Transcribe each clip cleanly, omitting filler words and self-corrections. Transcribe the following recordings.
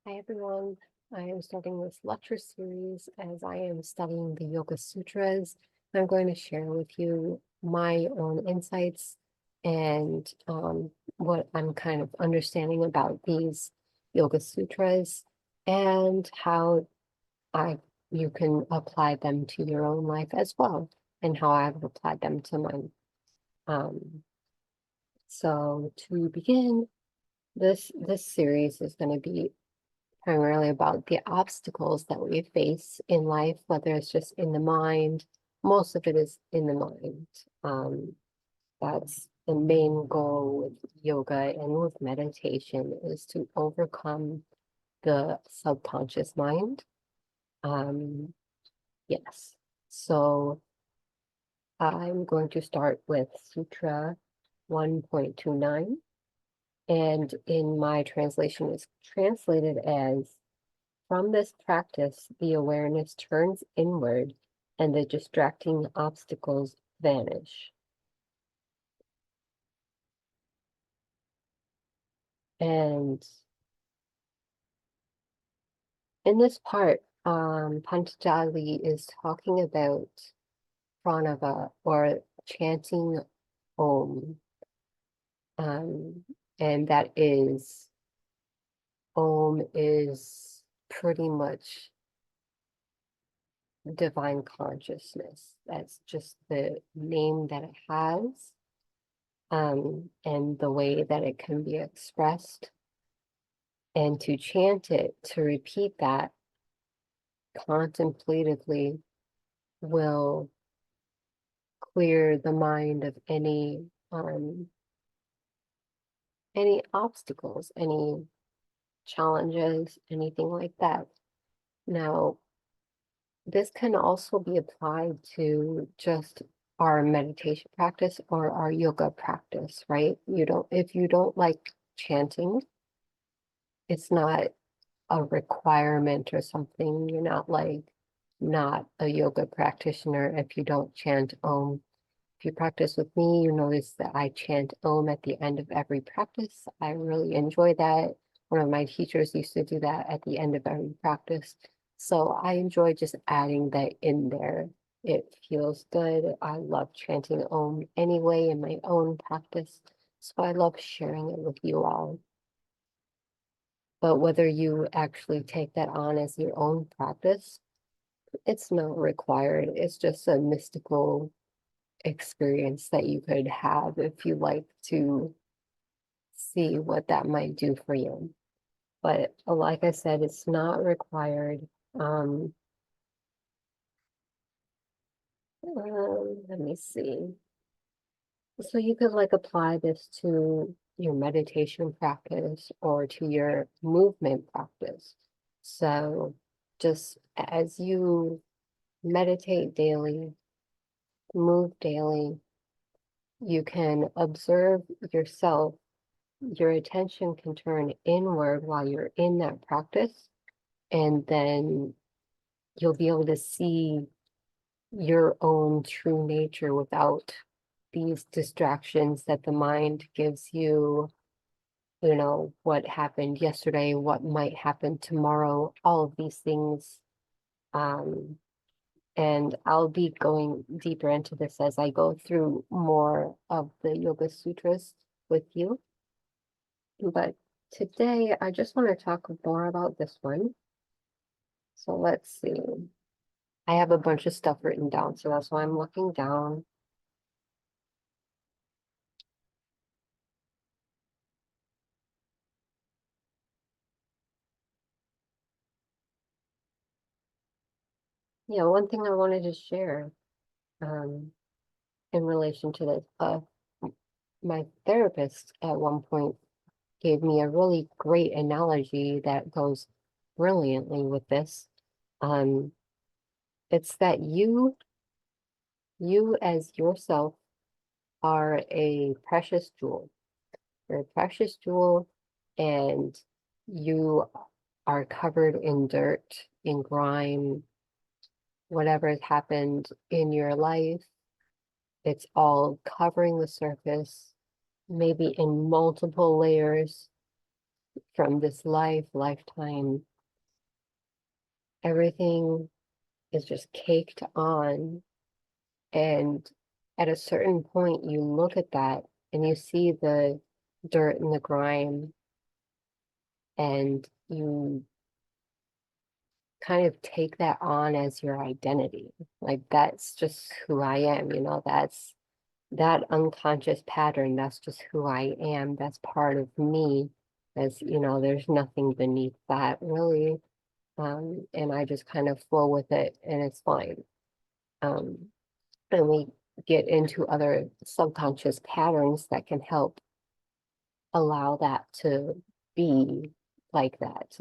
Hi everyone. I am starting this lecture series as I am studying the Yoga Sutras. I'm going to share with you my own insights and what I'm kind of understanding about these Yoga Sutras and how I you can apply them to your own life as well, and how I've applied them to mine. Um, so to begin, this series is going to be primarily about the obstacles that we face in life, whether it's just in the mind. Most of it is in the mind. Um, that's the main goal with yoga and with meditation is to overcome the subconscious mind. Um, yes. So I'm going to start with Sutra 1.29. And in my translation, it's translated as from this practice, the awareness turns inward and the distracting obstacles vanish. And in this part, Patanjali is talking about pranava or chanting Om. And that is, Om is pretty much divine consciousness. That's just the name that it has, and the way that it can be expressed. And to chant it, to repeat that contemplatively will clear the mind of any obstacles, any challenges, anything like that. Now, this can also be applied to just our meditation practice or our yoga practice, right? If you don't like chanting, it's not a requirement or something. You're not a yoga practitioner if you don't chant Om. If you practice with me, you notice that I chant Om at the end of every practice. I really enjoy that. One of my teachers used to do that at the end of every practice. So I enjoy just adding that in there. It feels good. I love chanting Om anyway in my own practice. So I love sharing it with you all. But whether you actually take that on as your own practice, it's not required. It's just a mystical experience that you could have if you like to see what that might do for you. But like I said, it's not required. Um, let me see. So you could like apply this to your meditation practice or to your movement practice. So just as you meditate daily, move daily, you can observe yourself. Your attention can turn inward while you're in that practice, and then you'll be able to see your own true nature without these distractions that the mind gives you, what happened yesterday, what might happen tomorrow, all of these things. Um, and I'll be going deeper into this as I go through more of the Yoga Sutras with you. But today, I just want to talk more about this one. So let's see. I have a bunch of stuff written down, so that's why I'm looking down. Yeah, one thing I wanted to share um, in relation to this, my therapist at one point gave me a really great analogy that goes brilliantly with this. Um, it's that you as yourself are a precious jewel. You're a precious jewel, and you are covered in dirt, in grime, whatever has happened in your life. It's all covering the surface, maybe in multiple layers. from this lifetime, everything is just caked on. And at a certain point, you look at that and you see the dirt and the grime, and you kind of take that on as your identity. Like, that's just who I am, that's that unconscious pattern. That's just who I am. That's part of me. There's nothing beneath that really. And I just kind of flow with it and it's fine. Um, and we get into other subconscious patterns that can help allow that to be like that.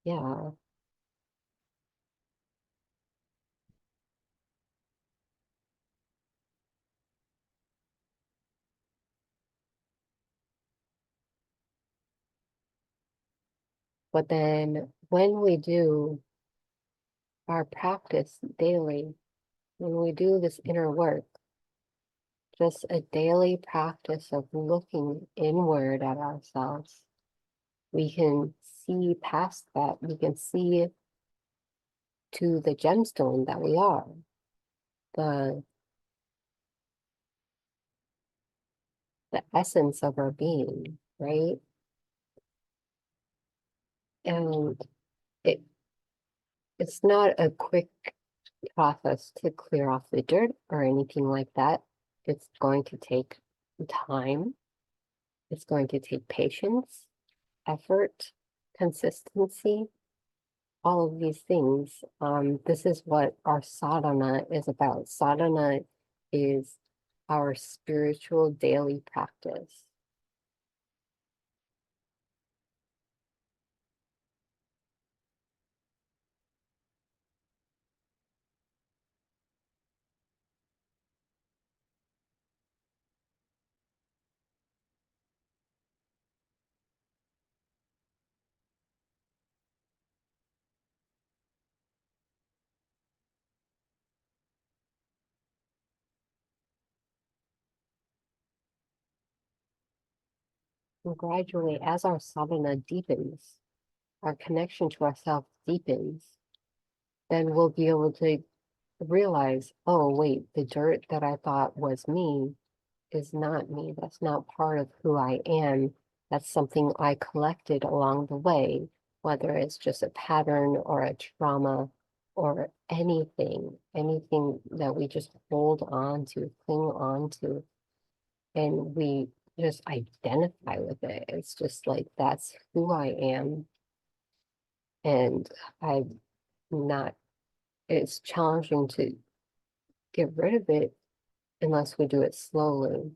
Yeah. But then when we do our practice daily, when we do this inner work, just a daily practice of looking inward at ourselves, we can see past that. We can see to the gemstone that we are, the the essence of our being, right? And it it's not a quick process to clear off the dirt or anything like that. It's going to take time. It's going to take patience, effort, consistency, all of these things. This is what our sadhana is about. Sadhana is our spiritual daily practice. And gradually, as our sadhana deepens, our connection to ourselves deepens, then we'll be able to realize, oh, wait, the dirt that I thought was me is not me. That's not part of who I am. That's something I collected along the way, whether it's just a pattern or a trauma or anything that we just hold on to, cling on to, and we just identify with it. It's just like, that's who I am. And I'm not, it's challenging to get rid of it unless we do it slowly.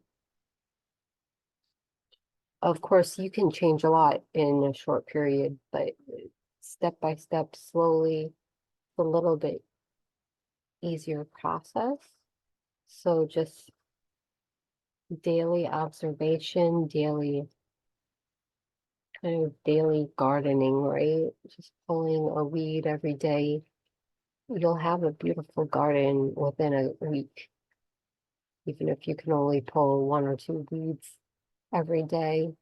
Of course, you can change a lot in a short period, but step by step, slowly, a little bit easier process. So just daily observation, daily gardening, right? Just pulling a weed every day. You'll have a beautiful garden within a week, even if you can only pull one or two weeds every day.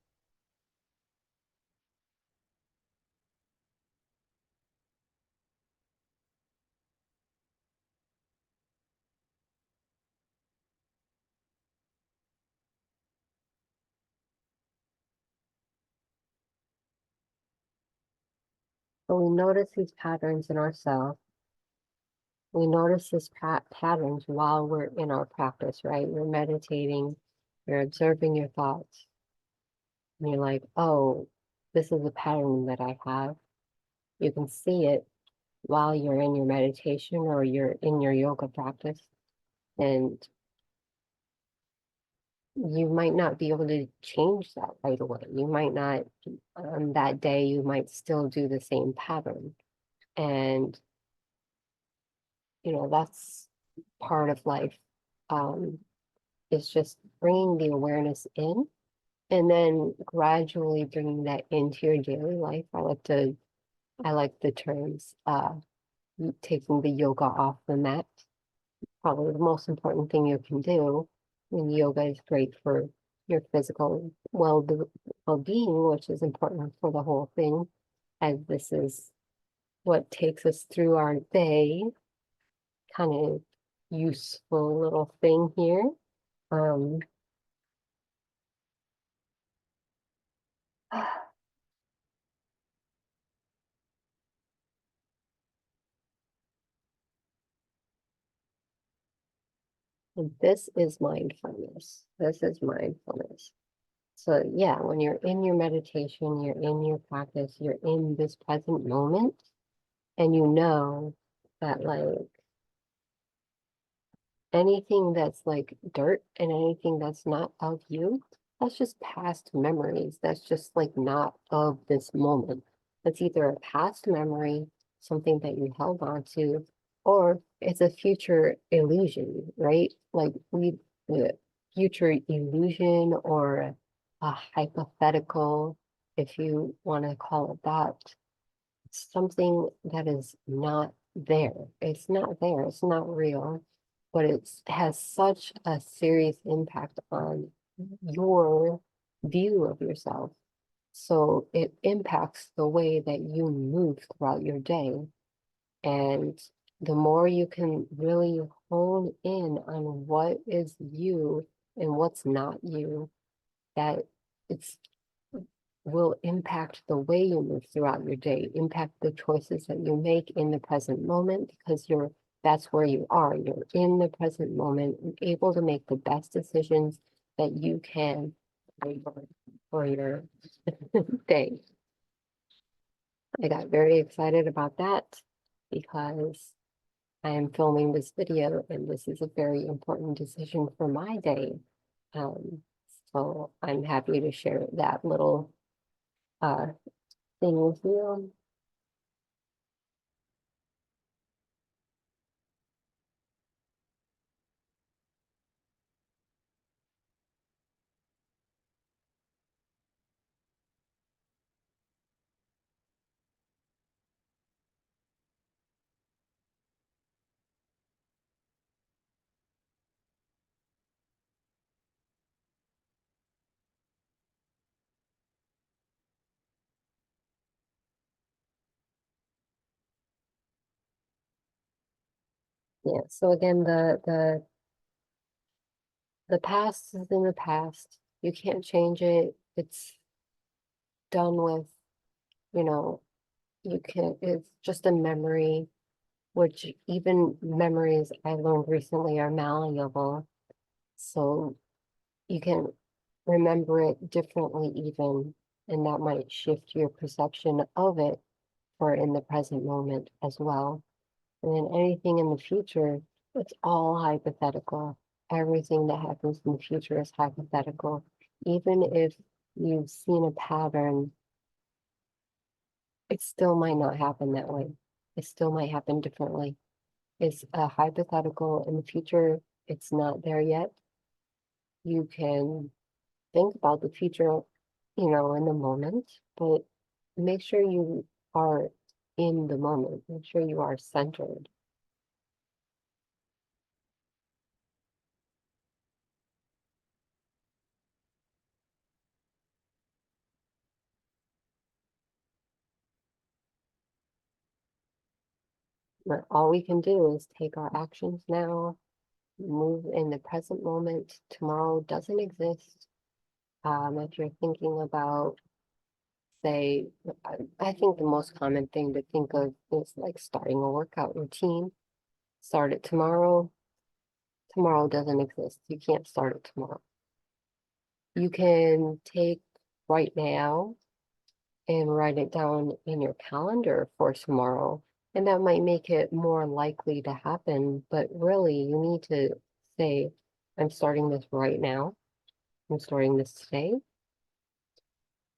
But we notice these patterns in ourselves. We notice these patterns while we're in our practice, right? You're meditating, you're observing your thoughts, and you're like, oh, this is a pattern that I have. You can see it while you're in your meditation or you're in your yoga practice. And you might not be able to change that right away. You might not, on that day, you might still do the same pattern. And, that's part of life. Um, it's just bringing the awareness in and then gradually bringing that into your daily life. I like the terms, taking the yoga off the mat. Probably the most important thing you can do. And yoga is great for your physical well-being, which is important for the whole thing, as this is what takes us through our day, kind of useful little thing here. Um, and this is mindfulness. This is mindfulness. So yeah, when you're in your meditation, you're in your practice, you're in this present moment, and you know that like anything that's like dirt and anything that's not of you, that's just past memories. That's just like not of this moment. That's either a past memory, something that you held on to, or it's a future illusion, right? Like the future illusion or a hypothetical, if you want to call it that, something that is not there. It's not there. It's not real, but it has such a serious impact on your view of yourself. So it impacts the way that you move throughout your day. And the more you can really hone in on what is you and what's not you, that it's will impact the way you move throughout your day, impact the choices that you make in the present moment because that's where you are. You're in the present moment and able to make the best decisions that you can for your day. I got very excited about that because I am filming this video and this is a very important decision for my day. Um, so I'm happy to share that little uh, thing with you. Yeah. So again, the past is in the past. You can't change it. It's done with, you know, you can, it's just a memory, which even memories I learned recently are malleable. So you can remember it differently even, and that might shift your perception of it for in the present moment as well. And then anything in the future, it's all hypothetical. Everything that happens in the future is hypothetical. Even if you've seen a pattern, it still might not happen that way. It still might happen differently. It's a hypothetical in the future. It's not there yet. You can think about the future, in the moment, but make sure you are in the moment. Make sure you are centered. But all we can do is take our actions now, move in the present moment. Tomorrow doesn't exist. If you're thinking about, say, I think the most common thing to think of is like starting a workout routine. Start it tomorrow. Tomorrow doesn't exist. You can't start it tomorrow. You can take right now and write it down in your calendar for tomorrow. And that might make it more likely to happen. But really, you need to say, I'm starting this right now. I'm starting this today.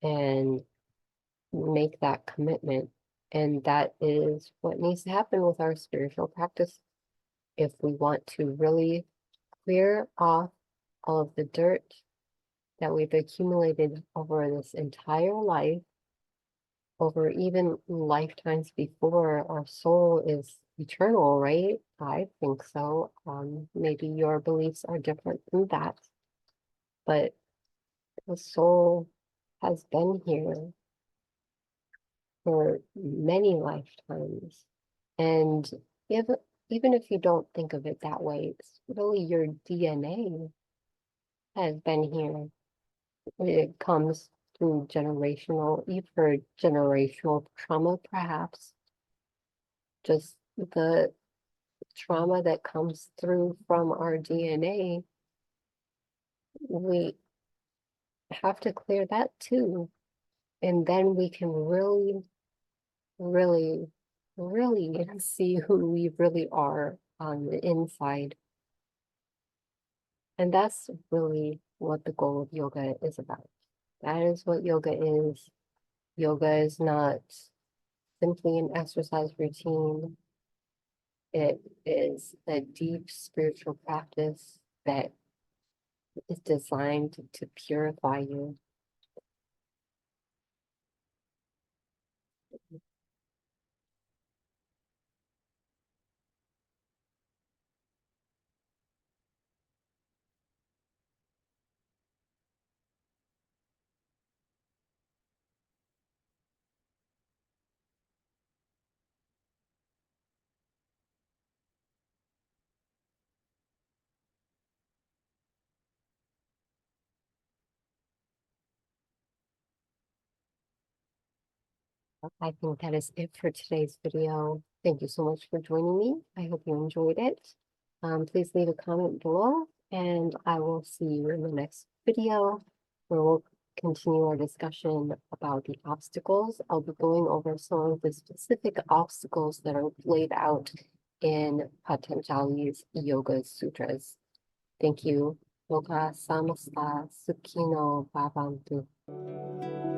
And make that commitment. And that is what needs to happen with our spiritual practice. If we want to really clear off all of the dirt that we've accumulated over this entire life, over even lifetimes before, our soul is eternal, right? I think so. Maybe your beliefs are different than that, but The soul has been here for many lifetimes. And if, even if you don't think of it that way, it's really your DNA has been here. It comes through generational, you've heard generational trauma, perhaps, just the trauma that comes through from our DNA. We have to clear that too. And then we can really, really, really see who we really are on the inside. And that's really what the goal of yoga is about. That is what yoga is. Yoga is not simply an exercise routine. It is a deep spiritual practice that is designed to purify you. I think that is it for today's video. Thank you so much for joining me. I hope you enjoyed it. Please leave a comment below, and I will see you in the next video where we'll continue our discussion about the obstacles. I'll be going over some of the specific obstacles that are laid out in Patanjali's Yoga Sutras. Thank you. Loka samasta sukhino bhavantu.